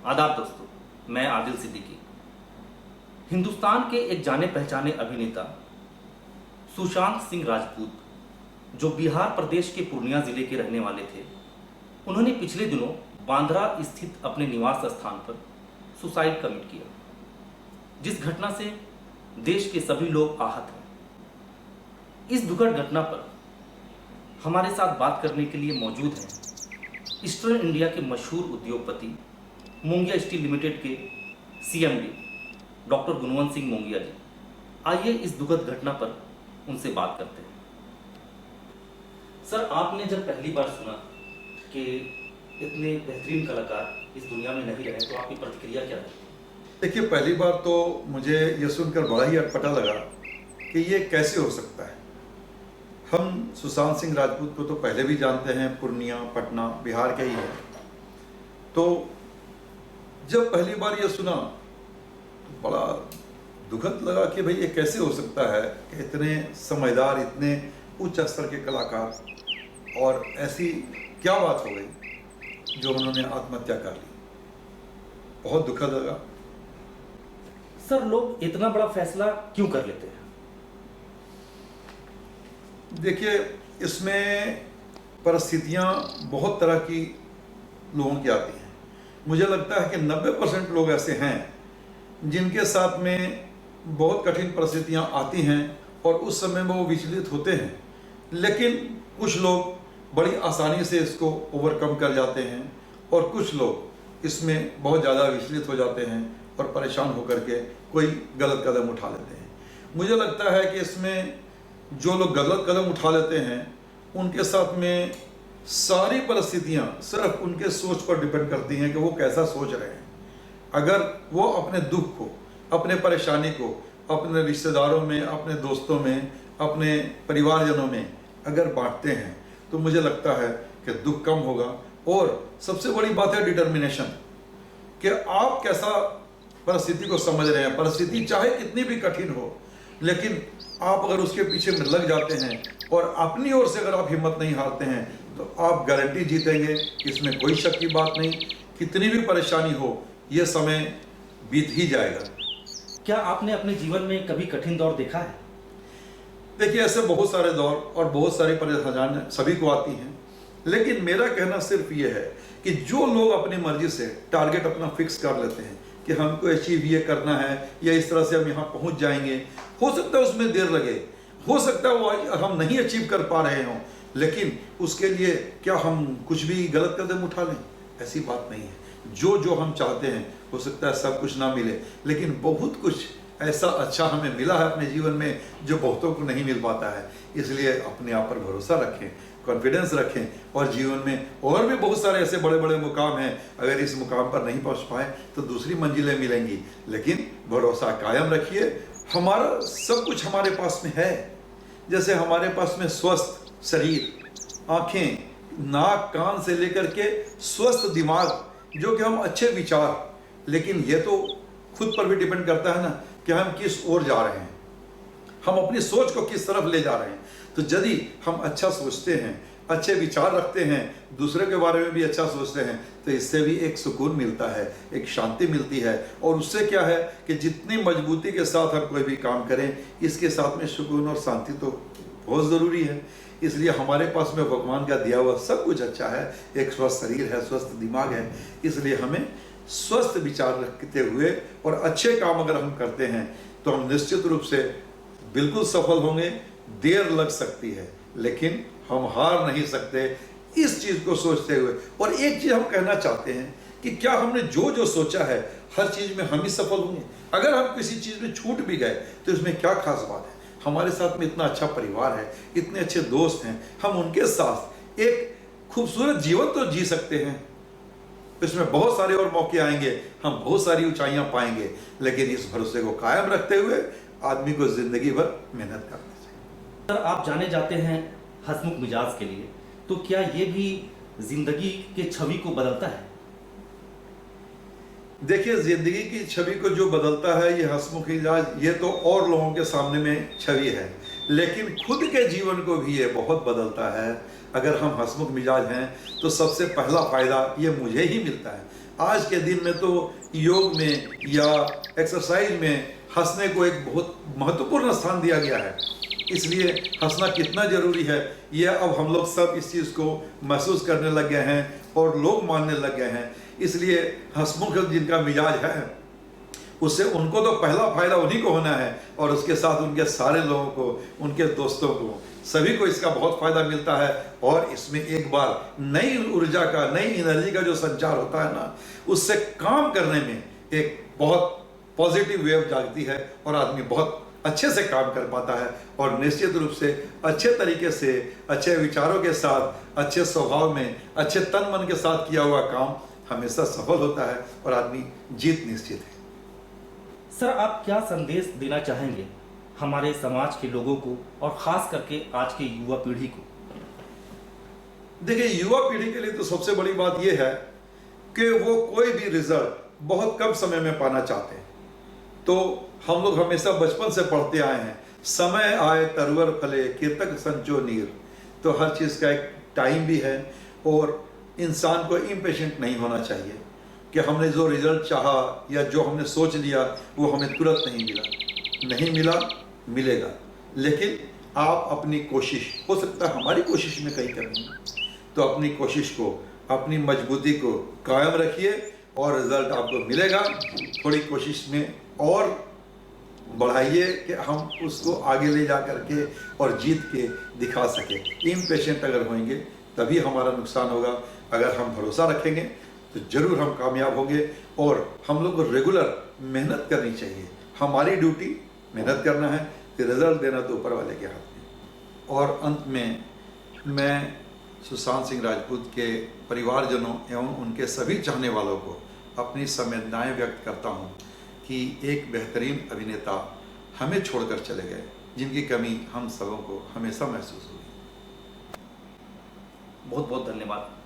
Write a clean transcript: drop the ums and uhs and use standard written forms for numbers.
आदाब दोस्तों, मैं आदिल सिद्दीकी। हिंदुस्तान के एक जाने पहचाने अभिनेता सुशांत सिंह राजपूत, जो बिहार प्रदेश के पूर्णिया जिले के रहने वाले थे, उन्होंने पिछले दिनों बांद्रा स्थित अपने निवास स्थान पर सुसाइड कमिट किया, जिस घटना से देश के सभी लोग आहत हैं। इस दुखद घटना पर हमारे साथ बात करने के लिए मौजूद हैं ईस्टर्न इंडिया के मशहूर उद्योगपति मोंगिया स्टील लिमिटेड के सीएमडी डॉक्टर गुणवंत सिंह मोंगिया जी। आइए इस दुखद घटना पर उनसे बात करते हैं। सर, आपने जब पहली बार सुना कि इतने बेहतरीन कलाकार इस दुनिया में नहीं रहे, तो आपकी प्रतिक्रिया क्या रही? देखिए, पहली बार तो मुझे ये सुनकर बड़ा ही अटपटा लगा कि ये कैसे हो सकता है। हम सुशांत सिंह राजपूत को तो पहले भी जानते हैं, पूर्णिया, पटना, बिहार के ही हैं। तो जब पहली बार ये सुना तो बड़ा दुखद लगा कि भाई ये कैसे हो सकता है कि इतने समझदार, इतने उच्च स्तर के कलाकार, और ऐसी क्या बात हो गई जो उन्होंने आत्महत्या कर ली। बहुत दुखद लगा। सर, लोग इतना बड़ा फैसला क्यों कर लेते हैं? देखिए, इसमें परिस्थितियां बहुत तरह की लोगों की आती हैं। मुझे लगता है कि 90% लोग ऐसे हैं जिनके साथ में बहुत कठिन परिस्थितियां आती हैं और उस समय में वो विचलित होते हैं, लेकिन कुछ लोग बड़ी आसानी से इसको ओवरकम कर जाते हैं और कुछ लोग इसमें बहुत ज़्यादा विचलित हो जाते हैं और परेशान होकर के कोई गलत कदम उठा लेते हैं। मुझे लगता है कि इसमें जो लोग गलत कदम उठा लेते हैं उनके साथ में सारी परिस्थितियां सिर्फ उनके सोच पर डिपेंड करती हैं कि वो कैसा सोच रहे हैं। अगर वो अपने दुख को, अपने परेशानी को अपने रिश्तेदारों में, अपने दोस्तों में, अपने परिवारजनों में अगर बांटते हैं तो मुझे लगता है कि दुख कम होगा। और सबसे बड़ी बात है डिटर्मिनेशन, कि आप कैसा परिस्थिति को समझ रहे हैं। परिस्थिति चाहे कितनी भी कठिन हो, लेकिन आप अगर उसके पीछे में लग जाते हैं और अपनी ओर से अगर आप हिम्मत नहीं हारते हैं तो आप गारंटी जीतेंगे, इसमें कोई शक की बात नहीं। कितनी भी परेशानी हो, ये समय बीत ही जाएगा। क्या आपने अपने जीवन में कभी कठिन दौर देखा है? देखिए, ऐसे बहुत सारे दौर और बहुत सारी परेशानियां सभी को आती हैं, लेकिन मेरा कहना सिर्फ ये है कि जो लोग अपनी मर्जी से टारगेट अपना फिक्स कर लेते हैं कि हमको अचीव ये करना है या इस तरह से हम यहाँ पहुँच जाएंगे, हो सकता है उसमें देर लगे, हो सकता है वो हम नहीं अचीव कर पा रहे हों, लेकिन उसके लिए क्या हम कुछ भी गलत कदम उठा लें? ऐसी बात नहीं है। जो जो हम चाहते हैं, हो सकता है सब कुछ ना मिले, लेकिन बहुत कुछ ऐसा अच्छा हमें मिला है अपने जीवन में जो बहुतों को नहीं मिल पाता है। इसलिए अपने आप पर भरोसा रखें, कॉन्फिडेंस रखें, और जीवन में और भी बहुत सारे ऐसे बड़े बड़े मुकाम हैं। अगर इस मुकाम पर नहीं पहुंच पाए तो दूसरी मंजिलें मिलेंगी, लेकिन भरोसा कायम रखिए। हमारा सब कुछ हमारे पास में है। जैसे हमारे पास में स्वस्थ शरीर, आँखें, नाक, कान से लेकर के स्वस्थ दिमाग, जो कि हम अच्छे विचार, लेकिन ये तो खुद पर भी डिपेंड करता है ना कि हम किस ओर जा रहे हैं, हम अपनी सोच को किस तरफ ले जा रहे हैं। तो यदि हम अच्छा सोचते हैं, अच्छे विचार रखते हैं, दूसरे के बारे में भी अच्छा सोचते हैं, तो इससे भी एक सुकून मिलता है, एक शांति मिलती है। और उससे क्या है कि जितनी मजबूती के साथ हम कोई भी काम करें, इसके साथ में सुकून और शांति तो बहुत ज़रूरी है। इसलिए हमारे पास में भगवान का दिया हुआ सब कुछ अच्छा है। एक स्वस्थ शरीर है, स्वस्थ दिमाग है, इसलिए हमें स्वस्थ विचार रखते हुए और अच्छे काम अगर हम करते हैं तो हम निश्चित रूप से बिल्कुल सफल होंगे। देर लग सकती है, लेकिन हम हार नहीं सकते इस चीज़ को सोचते हुए। और एक चीज़ हम कहना चाहते हैं कि क्या हमने जो जो सोचा है हर चीज़ में हम ही सफल होंगे? अगर हम किसी चीज़ में छूट भी गए तो इसमें क्या खास बात है? हमारे साथ में इतना अच्छा परिवार है, इतने अच्छे दोस्त हैं, हम उनके साथ एक खूबसूरत जीवन तो जी सकते हैं। इसमें बहुत सारे और मौके आएंगे, हम बहुत सारी ऊंचाइयां पाएंगे, लेकिन इस भरोसे को कायम रखते हुए आदमी को जिंदगी भर मेहनत करनी चाहिए। सर, आप जाने जाते हैं हंसमुख मिजाज के लिए, तो क्या ये भी जिंदगी के छवि को बदलता है? देखिए, जिंदगी की छवि को जो बदलता है ये हंसमुख मिजाज, ये तो और लोगों के सामने में छवि है, लेकिन खुद के जीवन को भी ये बहुत बदलता है। अगर हम हंसमुख मिजाज हैं तो सबसे पहला फ़ायदा ये मुझे ही मिलता है। आज के दिन में तो योग में या एक्सरसाइज में हंसने को एक बहुत महत्वपूर्ण स्थान दिया गया है। इसलिए हंसना कितना जरूरी है यह अब हम लोग सब इस चीज़ को महसूस करने लग गए हैं और लोग मानने लग गए हैं। इसलिए हंसमुख जिनका मिजाज है उससे उनको तो पहला फायदा उन्हीं को होना है और उसके साथ उनके सारे लोगों को, उनके दोस्तों को, सभी को इसका बहुत फायदा मिलता है। और इसमें एक बार नई ऊर्जा का, नई एनर्जी का जो संचार होता है ना, उससे काम करने में एक बहुत पॉजिटिव वेव जागती है और आदमी बहुत अच्छे से काम कर पाता है और निश्चित रूप से अच्छे तरीके से, अच्छे विचारों के साथ, अच्छे स्वभाव में, अच्छे तन मन के साथ किया हुआ काम हमेशा सफल होता है और आदमी जीत निश्चित है। सर, आप क्या संदेश देना चाहेंगे हमारे समाज के लोगों को और खास करके आज के युवा पीढ़ी को? देखिए, युवा पीढ़ी के लिए तो सबसे बड़ी बात यह है कि वो कोई भी रिजल्ट बहुत कम समय में पाना चाहते हैं। तो हम लोग हमेशा बचपन से पढ़ते आए हैं, समय आए तरुवर फले कीर्तक संचो नीर। तो हर चीज़ का एक टाइम भी है और इंसान को इम्पेशेंट नहीं होना चाहिए कि हमने जो रिजल्ट चाहा या जो हमने सोच लिया वो हमें तुरंत नहीं मिला, मिलेगा। लेकिन आप अपनी कोशिश, हो सकता है हमारी कोशिश में कहीं कमी है, तो अपनी कोशिश को, अपनी मजबूती को कायम रखिए और रिजल्ट आपको मिलेगा। थोड़ी कोशिश में और बढ़ाइए कि हम उसको आगे ले जा करके और जीत के दिखा सकें। इम्पेशेंट अगर होंगे तभी हमारा नुकसान होगा। अगर हम भरोसा रखेंगे तो जरूर हम कामयाब होंगे और हम लोग को रेगुलर मेहनत करनी चाहिए। हमारी ड्यूटी मेहनत करना है, रिजल्ट देना तो ऊपर वाले के हाथ में। और अंत में मैं सुशांत सिंह राजपूत के परिवारजनों एवं उनके सभी चाहने वालों को अपनी संवेदनाएं व्यक्त करता हूं कि एक बेहतरीन अभिनेता हमें छोड़कर चले गए, जिनकी कमी हम सबों को हमेशा महसूस हुई। बहुत बहुत धन्यवाद।